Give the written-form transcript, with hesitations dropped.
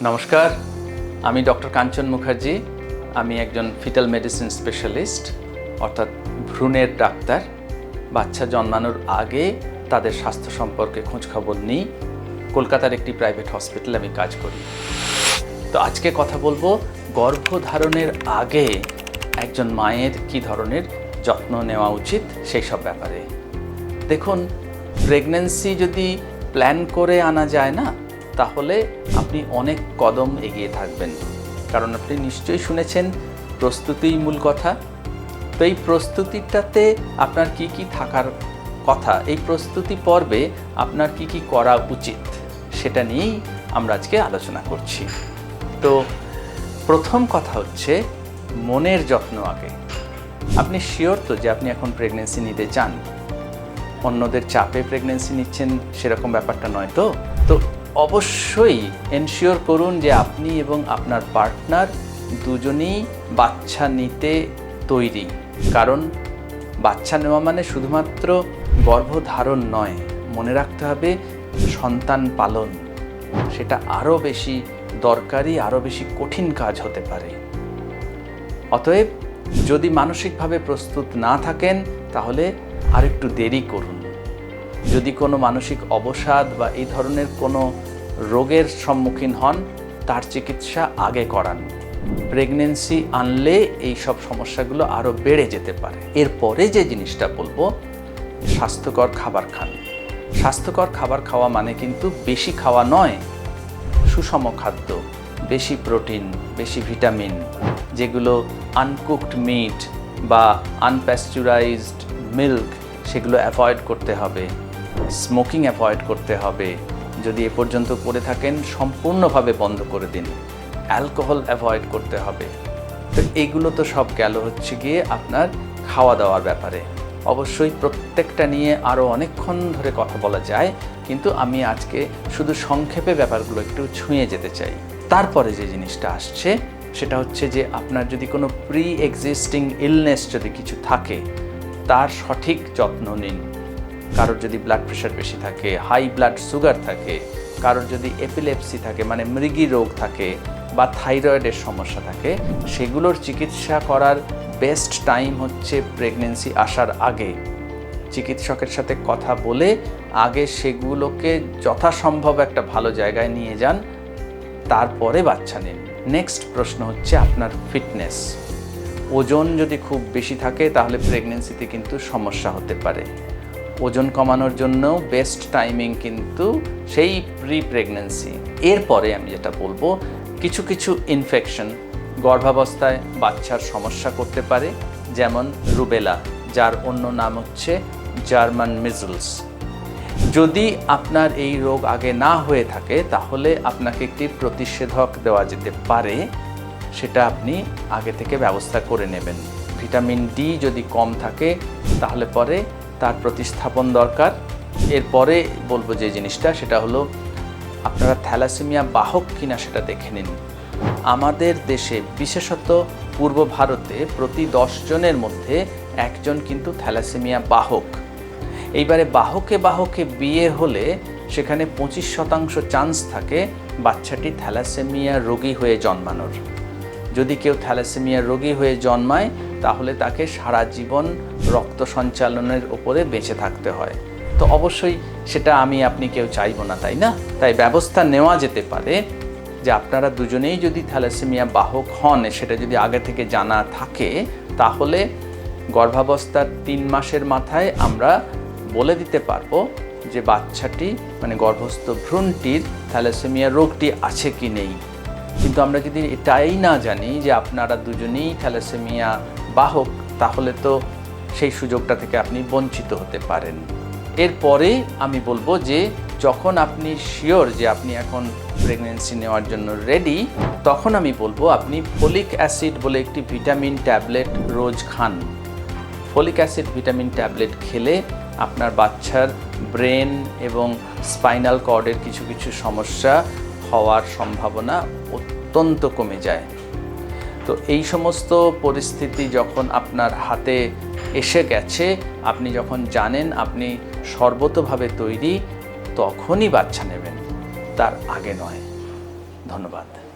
নমস্কার, আমি ডক্টর কাঞ্চন মুখার্জি। আমি একজন ফিটাল মেডিসিন স্পেশালিস্ট, অর্থাৎ ভ্রূণের ডাক্তার। বাচ্চা জন্মানোর আগে তাদের স্বাস্থ্য সম্পর্কে খোঁজখবর নিই। কলকাতার একটি প্রাইভেট হসপিটালে আমি কাজ করি। তো আজকে কথা বলবো গর্ভধারণের আগে একজন মায়ের কী ধরনের যত্ন নেওয়া উচিত সেই সব ব্যাপারে। দেখুন, প্রেগন্যান্সি যদি প্ল্যান করে আনা যায় না, তাহলে আপনি অনেক কদম এগিয়ে থাকবেন। কারণ আপনি নিশ্চয়ই শুনেছেন প্রস্তুতিই মূল কথা। তো এই প্রস্তুতিটাতে আপনার কি কি থাকার কথা, এই প্রস্তুতি পর্বে আপনার কি কি করা উচিত, সেটা নিয়েই আমরা আজকে আলোচনা করছি। তো প্রথম কথা হচ্ছে মনের যত্ন আগে। আপনি শিওর তো যে আপনি এখন প্রেগন্যান্সি নিতে চান? অন্যদের চাপে প্রেগন্যান্সি নিচ্ছেন সেরকম ব্যাপারটা নয় তো? তো অবশ্যই এনশিওর করুন যে আপনি এবং আপনার পার্টনার দুজনেই বাচ্চা নিতে তৈরি। কারণ বাচ্চা নেওয়া মানে শুধুমাত্র গর্ভধারণ নয়, মনে রাখতে হবে সন্তান পালন। সেটা আরও বেশি দরকারি, আরও বেশি কঠিন কাজ হতে পারে। অতএব যদি মানসিকভাবে প্রস্তুত না থাকেন তাহলে আরেকটু দেরি করুন। যদি কোনো মানসিক অবসাদ বা এই ধরনের কোনো রোগের সম্মুখীন হন, তার চিকিৎসা আগে করান। প্রেগন্যান্সি আনলে এই সব সমস্যাগুলো আরও বেড়ে যেতে পারে। এরপরে যে জিনিসটা বলবো, স্বাস্থ্যকর খাবার খান। স্বাস্থ্যকর খাবার খাওয়া মানে কিন্তু বেশি খাওয়া নয়, সুষম খাদ্য, বেশি প্রোটিন, বেশি ভিটামিন, যেগুলো আনকুকড মিট বা আনপ্যাস্চুরাইজড মিল্ক, সেগুলো অ্যাভয়েড করতে হবে। স্মোকিং অ্যাভয়েড করতে হবে। যদি এ পর্যন্ত করে থাকেন সম্পূর্ণভাবে বন্ধ করে দিন। অ্যালকোহল অ্যাভয়েড করতে হবে। তো এগুলো তো সব গেল হচ্ছে গিয়ে আপনার খাওয়া দাওয়ার ব্যাপারে। অবশ্যই প্রত্যেকটা নিয়ে আরও অনেকক্ষণ ধরে কথা বলা যায়, কিন্তু আমি আজকে শুধু সংক্ষেপে ব্যাপারগুলো একটু ছুঁয়ে যেতে চাই। তারপরে যে জিনিসটা আসছে সেটা হচ্ছে যে আপনার যদি কোনো প্রি এক্সিস্টিং ইলনেস যদি কিছু থাকে, তার সঠিক যত্ন নিন। কারোর যদি ব্লাড প্রেশার বেশি থাকে, হাই ব্লাড সুগার থাকে, কারোর যদি এপিলেপসি থাকে মানে মৃগী রোগ থাকে, বা থাইরয়েডের সমস্যা থাকে, সেগুলোর চিকিৎসা করার বেস্ট টাইম হচ্ছে প্রেগন্যান্সি আসার আগে। চিকিৎসকের সাথে কথা বলে আগে সেগুলোকে যথাসম্ভব একটা ভালো জায়গায় নিয়ে যান, তারপরে বাচ্চা নিন। নেক্সট প্রশ্ন হচ্ছে আপনার ফিটনেস। ওজন যদি খুব বেশি থাকে তাহলে প্রেগন্যান্সিতে কিন্তু সমস্যা হতে পারে। ওজন কমানোর জন্য বেস্ট টাইমিং কিন্তু সেই প্রি প্রেগন্যান্সি। এরপরে আমি যেটা বলবো, কিছু কিছু ইনফেকশন গর্ভাবস্থায় বাচ্চার সমস্যা করতে পারে, যেমন রুবেলা, যার অন্য নাম হচ্ছে জার্মান মিজলস। যদি আপনার এই রোগ আগে না হয়ে থাকে তাহলে আপনাকে একটি প্রতিষেধক দেওয়া যেতে পারে, সেটা আপনি আগে থেকে ব্যবস্থা করে নেবেন। ভিটামিন ডি যদি কম থাকে তাহলে পরে তার প্রতিস্থাপন দরকার। এরপরে বলবো যে জিনিসটা, সেটা হলো আপনারা থ্যালাসেমিয়া বাহক কিনা সেটা দেখে নিন। আমাদের দেশে, বিশেষত পূর্ব ভারতে, প্রতি 10 জনের মধ্যে একজন কিন্তু থ্যালাসেমিয়া বাহক। এইবারে বাহকে বাহকে বিয়ে হলে সেখানে 25% চান্স থাকে বাচ্চাটি থ্যালাসেমিয়া রোগী হয়ে জন্মানোর। যদি কেউ থ্যালাসেমিয়া রোগী হয়ে জন্মায় তাহলে তাকে সারা জীবন রক্ত সঞ্চালনের উপরে বেঁচে থাকতে হয়। তো অবশ্যই সেটা আমি আপনি কেউ চাইবো না, তাই না? তাই ব্যবস্থা নেওয়া যেতে পারে যে আপনারা দুজনেই যদি থ্যালাসেমিয়া বাহক হন, সেটা যদি আগে থেকে জানা থাকে, তাহলে গর্ভাবস্থার 3 মাসের মাথায় আমরা বলে দিতে পারবো যে বাচ্চাটি মানে গর্ভস্থ ভ্রূণটির থ্যালাসেমিয়া রোগটি আছে কি নেই। কিন্তু আমরা যদি এটাই না জানি যে আপনারা দুজনেই থ্যালাসেমিয়া বাহক, তাহলে তো সেই সুযোগটা থেকে আপনি বঞ্চিত হতে পারেন। এরপরে আমি বলবো যে যখন আপনি শিওর যে আপনি এখন প্রেগন্যান্সি নেওয়ার জন্য রেডি, তখন আমি বলবো আপনি ফলিক অ্যাসিড বলে একটি ভিটামিন ট্যাবলেট রোজ খান। ফলিক অ্যাসিড ভিটামিন ট্যাবলেট খেলে আপনার বাচ্চার ব্রেন এবং স্পাইনাল কর্ডের কিছু কিছু সমস্যা হওয়ার সম্ভাবনা অত্যন্ত কমে যায়। তো এই সমস্ত পরিস্থিতি যখন আপনার হাতে এসে গেছে, আপনি যখন জানেন আপনি সর্বতোভাবে তৈরি, তখনই বাচ্চা নেবেন, তার আগে নয়। ধন্যবাদ।